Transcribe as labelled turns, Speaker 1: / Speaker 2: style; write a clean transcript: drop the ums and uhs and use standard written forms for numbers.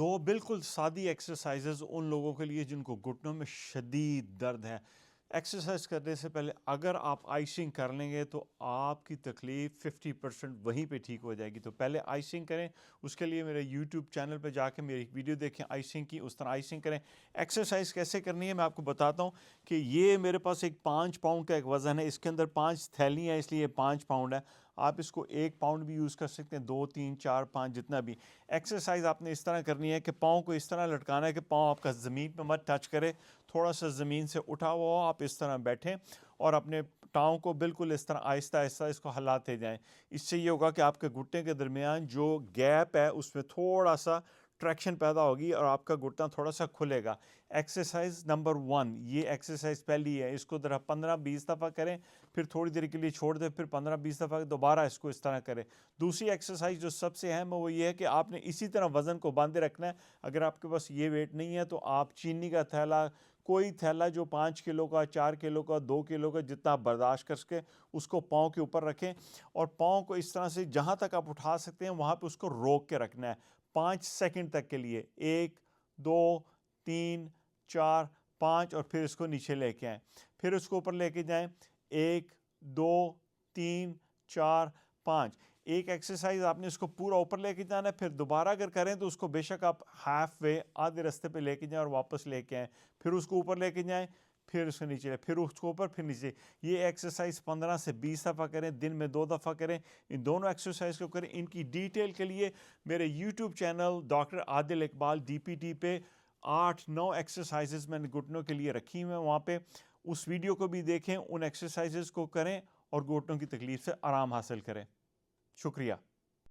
Speaker 1: دو بالکل سادی ایکسرسائزز ان لوگوں کے لیے جن کو گھٹنوں میں شدید درد ہے۔ ایکسرسائز کرنے سے پہلے اگر آپ آئسنگ کر لیں گے تو آپ کی تکلیف 50% وہیں پہ ٹھیک ہو جائے گی۔ تو پہلے آئسنگ کریں، اس کے لیے میرے یوٹیوب چینل پہ جا کے میری ویڈیو دیکھیں آئسنگ کی، اس طرح آئسنگ کریں۔ ایکسرسائز کیسے کرنی ہے میں آپ کو بتاتا ہوں کہ یہ میرے پاس ایک 5 پاؤنڈ کا ایک وزن ہے، اس کے اندر 5 تھیلیاں ہیں، اس لیے 5 پاؤنڈ ہے۔ آپ اس کو 1 پاؤنڈ بھی یوز کر سکتے ہیں، 2 3 4 5 جتنا بھی۔ ایکسرسائز آپ نے اس طرح کرنی ہے کہ پاؤں کو اس طرح لٹکانا ہے کہ پاؤں آپ کا زمین پہ مت ٹچ کرے، تھوڑا سا زمین سے اٹھا ہوا ہو، آپ اس طرح بیٹھیں اور اپنے ٹاؤں کو بالکل اس طرح آہستہ آہستہ اس کو ہلاتے جائیں۔ اس سے یہ ہوگا کہ آپ کے گھٹنے کے درمیان جو گیپ ہے اس میں تھوڑا سا ٹریکشن پیدا ہوگی اور آپ کا گھٹنا تھوڑا سا کھلے گا۔ ایکسرسائز نمبر 1 یہ ایکسرسائز پہلی ہے، اس کو ذرا 15-20 دفعہ کریں، پھر تھوڑی دیر کے لیے چھوڑ دیں، پھر 15-20 دفعہ دوبارہ اس کو اس طرح کریں۔ دوسری ایکسرسائز جو سب سے اہم ہے وہ یہ ہے کہ آپ نے اسی طرح وزن کو باندھے رکھنا ہے۔ اگر آپ کے پاس یہ ویٹ نہیں ہے تو آپ چینی کا تھیلا، کوئی تھیلا جو 5 کلو کا، 4 کلو کا، 2 کلو کا، جتنا آپ برداشت کر سکیں اس کو پاؤں کے اوپر رکھیں اور پاؤں کو اس طرح سے جہاں تک آپ اٹھا سکتے ہیں وہاں پہ اس کو روک کے رکھنا ہے 5 سیکنڈ تک کے لیے، 1 2 3 4 5 اور پھر اس کو نیچے لے کے آئیں، پھر اس کو اوپر لے کے جائیں 1 2 3 4 5۔ ایک ایکسرسائز آپ نے اس کو پورا اوپر لے کے جانا ہے، پھر دوبارہ اگر کریں تو اس کو بے شک آپ ہاف وے آدھے رستے پہ لے کے جائیں اور واپس لے کے آئیں، پھر اس کو اوپر لے کے جائیں، پھر اس کو نیچے، پھر اس کو اوپر، پھر نیچے۔ یہ ایکسرسائز 15 سے 20 دفعہ کریں، دن میں 2 دفعہ کریں۔ ان دونوں ایکسرسائز کو کریں۔ ان کی ڈیٹیل کے لیے میرے یوٹیوب چینل ڈاکٹر عادل اقبال DPT پہ 8-9 ایکسرسائزز میں نے گھٹنوں کے لیے رکھی ہوئی ہیں، وہاں پہ اس ویڈیو کو بھی دیکھیں، ان ایکسرسائزز کو کریں اور گھٹنوں کی تکلیف سے آرام حاصل کریں۔ شکریہ۔